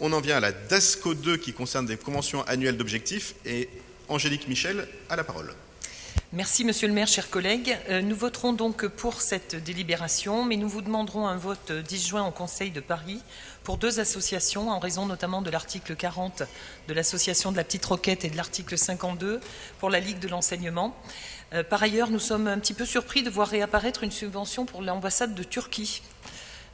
On en vient à la DASCO 2 qui concerne des conventions annuelles d'objectifs et Angélique Michel a la parole. Merci Monsieur le maire, chers collègues. Nous voterons donc pour cette délibération, mais nous vous demanderons un vote 10 juin au Conseil de Paris pour 2 associations, en raison notamment de l'article 40 de l'association de la Petite Roquette et de l'article 52 pour la Ligue de l'enseignement. Par ailleurs, nous sommes un petit peu surpris de voir réapparaître une subvention pour l'ambassade de Turquie.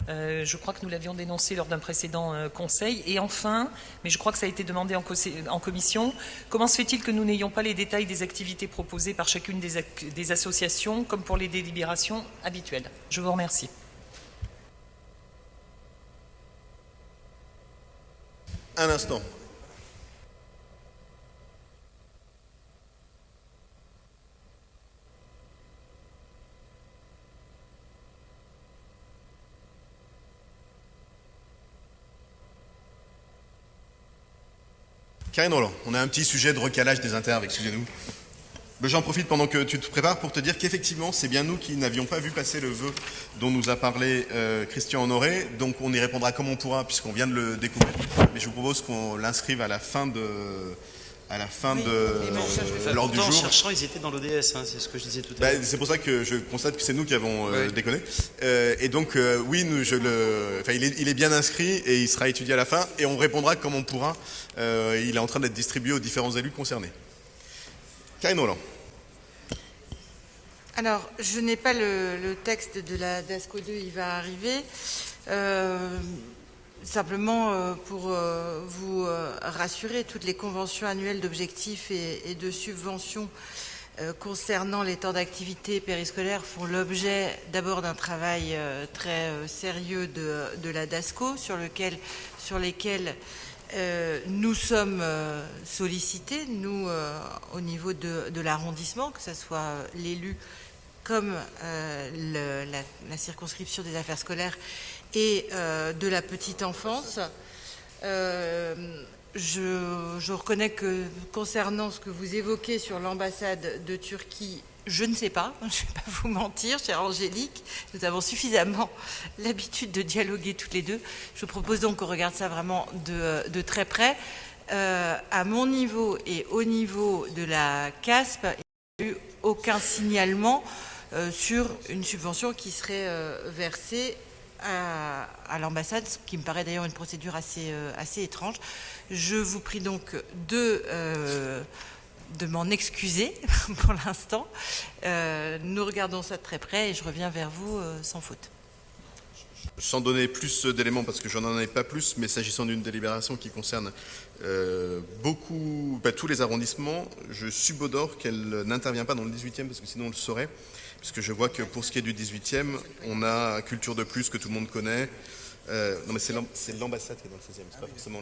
Je crois que nous l'avions dénoncé lors d'un précédent conseil. Et enfin, mais je crois que ça a été demandé en commission, comment se fait-il que nous n'ayons pas les détails des activités proposées par chacune des associations, comme pour les délibérations habituelles? Je vous remercie. Un instant. Karine Roland, on a un petit sujet de recalage des interves, excusez-nous. J'en profite pendant que tu te prépares pour te dire qu'effectivement, c'est bien nous qui n'avions pas vu passer le vœu dont nous a parlé Christian Honoré. Donc on y répondra comme on pourra, puisqu'on vient de le découvrir. Mais je vous propose qu'on l'inscrive à la fin de l'ordre du jour. En cherchant, ils étaient dans l'ODS, hein, c'est ce que je disais tout à l'heure. C'est pour ça que je constate que c'est nous qui avons déconné. Et donc, oui, il est bien inscrit et il sera étudié à la fin et on répondra comme on pourra. Il est en train d'être distribué aux différents élus concernés. Karine Roland. Alors, je n'ai pas le texte de la DASCO 2, il va arriver. Simplement pour vous rassurer, toutes les conventions annuelles d'objectifs et de subventions concernant les temps d'activité périscolaire font l'objet d'abord d'un travail très sérieux de la DASCO sur lesquels nous sommes sollicités, nous, au niveau de l'arrondissement, que ce soit l'élu comme la circonscription des affaires scolaires et de la petite enfance. Je reconnais que concernant ce que vous évoquez sur l'ambassade de Turquie, je ne sais pas, je ne vais pas vous mentir, chère Angélique, nous avons suffisamment l'habitude de dialoguer toutes les deux. Je vous propose donc qu'on regarde ça vraiment de très près. À mon niveau et au niveau de la CASP, il n'y a eu aucun signalement sur une subvention qui serait versée à l'ambassade, ce qui me paraît d'ailleurs une procédure assez étrange. Je vous prie donc de m'en excuser pour l'instant. Nous regardons ça de très près et je reviens vers vous sans faute. Sans donner plus d'éléments parce que je n'en ai pas plus, mais s'agissant d'une délibération qui concerne tous les arrondissements, je subodore qu'elle n'intervient pas dans le 18e parce que sinon on le saurait. Puisque je vois que pour ce qui est du 18e, on a Culture de Plus que tout le monde connaît. Non mais c'est l'ambassade qui est dans le 16e, c'est pas forcément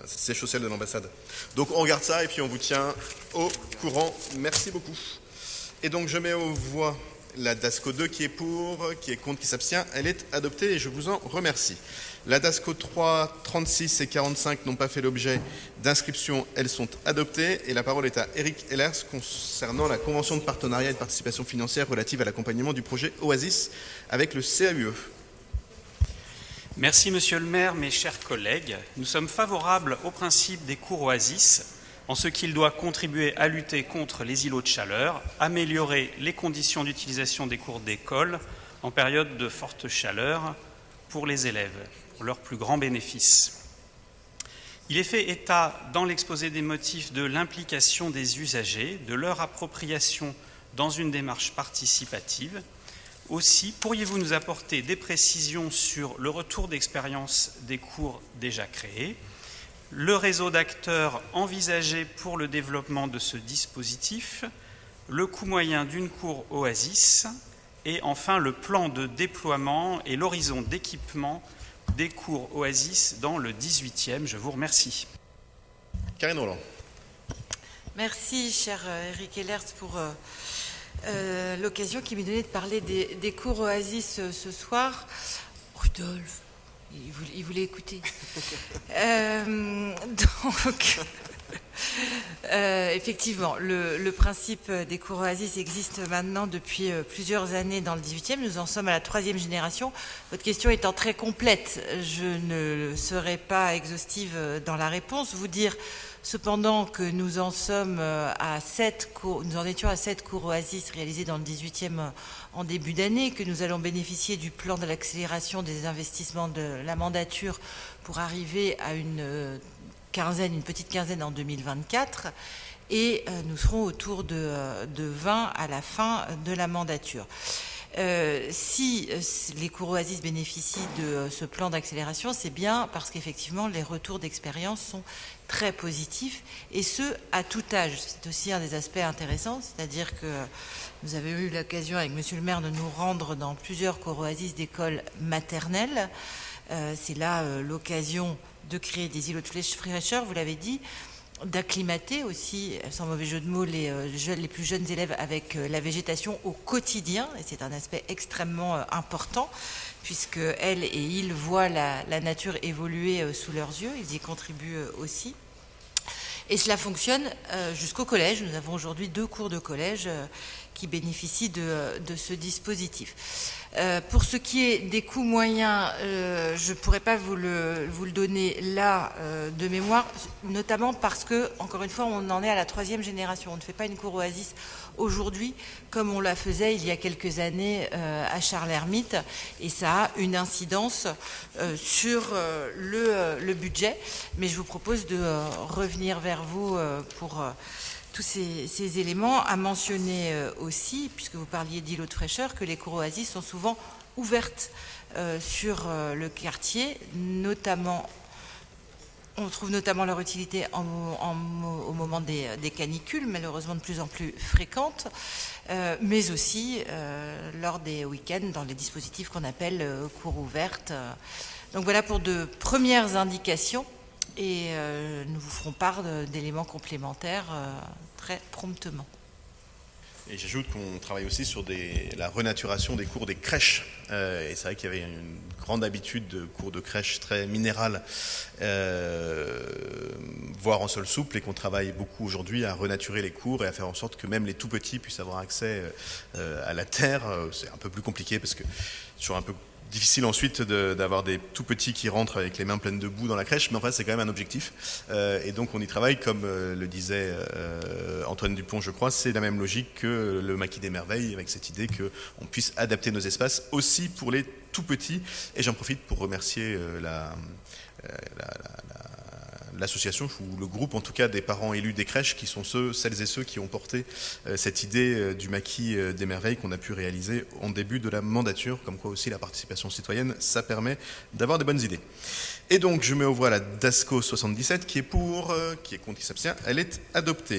c'est le siège social de l'ambassade. Donc on regarde ça et puis on vous tient au courant. Merci beaucoup. Et donc je mets aux voix la DASCO 2 qui est pour, qui est contre, qui s'abstient. Elle est adoptée et je vous en remercie. La DASCO 3, 36 et 45 n'ont pas fait l'objet d'inscription, elles sont adoptées. Et la parole est à Eric Ehlers concernant la convention de partenariat et de participation financière relative à l'accompagnement du projet Oasis avec le CAUE. Merci Monsieur le maire, mes chers collègues. Nous sommes favorables au principe des cours Oasis en ce qu'il doit contribuer à lutter contre les îlots de chaleur, améliorer les conditions d'utilisation des cours d'école en période de forte chaleur pour les élèves, pour leur plus grand bénéfice. Il est fait état dans l'exposé des motifs de l'implication des usagers, de leur appropriation dans une démarche participative. Aussi, pourriez-vous nous apporter des précisions sur le retour d'expérience des cours déjà créés, le réseau d'acteurs envisagé pour le développement de ce dispositif, le coût moyen d'une cour Oasis et enfin le plan de déploiement et l'horizon d'équipement des cours Oasis dans le 18e. Je vous remercie. Karine Roland. Merci, cher Eric Ehlers, pour l'occasion qui m'est donnée de parler des cours Oasis ce soir. Rudolf, il voulait écouter. Effectivement, le principe des cours Oasis existe maintenant depuis plusieurs années dans le 18e. Nous en sommes à la 3e génération. Votre question étant très complète, je ne serai pas exhaustive dans la réponse. Vous dire cependant que nous en sommes à 7 cours, nous en étions à 7 cours Oasis réalisés dans le 18e en début d'année, que nous allons bénéficier du plan de l'accélération des investissements de la mandature pour arriver à une petite quinzaine en 2024, et nous serons autour de 20 à la fin de la mandature. Si les cours Oasis bénéficient de ce plan d'accélération, c'est bien parce qu'effectivement les retours d'expérience sont très positifs, et ce à tout âge. C'est aussi un des aspects intéressants, c'est-à-dire que nous avons eu l'occasion avec Monsieur le maire de nous rendre dans plusieurs cours Oasis d'écoles maternelles. C'est là l'occasion de créer des îlots de fraîcheur, vous l'avez dit, d'acclimater aussi, sans mauvais jeu de mots, les plus jeunes élèves avec la végétation au quotidien. Et c'est un aspect extrêmement important, puisque elles et ils voient la nature évoluer sous leurs yeux. Ils y contribuent aussi. Et cela fonctionne jusqu'au collège. Nous avons aujourd'hui 2 cours de collège qui bénéficient de ce dispositif. Pour ce qui est des coûts moyens, je ne pourrais pas vous le donner là de mémoire, notamment parce que, encore une fois, on en est à la 3e génération. On ne fait pas une cour Oasis aujourd'hui comme on la faisait il y a quelques années à Charles-Hermite, et ça a une incidence sur le budget. Mais je vous propose de revenir vers vous pour tous ces éléments. À mentionner aussi, puisque vous parliez d'îlots de fraîcheur, que les cours Oasis sont souvent ouvertes sur le quartier, notamment. On trouve notamment leur utilité au moment des canicules, malheureusement de plus en plus fréquentes, mais aussi lors des week-ends dans les dispositifs qu'on appelle cours ouvertes. Donc voilà pour de premières indications, et nous vous ferons part d'éléments complémentaires très promptement. Et j'ajoute qu'on travaille aussi sur la renaturation des cours des crèches. Et c'est vrai qu'il y avait une grande habitude de cours de crèche très minérales, voire en sol souple, et qu'on travaille beaucoup aujourd'hui à renaturer les cours et à faire en sorte que même les tout petits puissent avoir accès à la terre. C'est un peu plus compliqué parce que c'est toujours un peu difficile ensuite d'avoir des tout petits qui rentrent avec les mains pleines de boue dans la crèche, mais enfin c'est quand même un objectif. Et donc on y travaille, comme le disait Antoine Dupont, je crois, c'est la même logique que le Maquis des Merveilles, avec cette idée qu'on puisse adapter nos espaces aussi pour les tout petits. Et j'en profite pour remercier l'association, ou le groupe en tout cas, des parents élus des crèches, qui sont celles et ceux qui ont porté cette idée du Maquis des Merveilles qu'on a pu réaliser en début de la mandature, comme quoi aussi la participation citoyenne, ça permet d'avoir des bonnes idées. Et donc je mets aux voix la DASCO 77 qui est pour, qui est contre, qui s'abstient, elle est adoptée.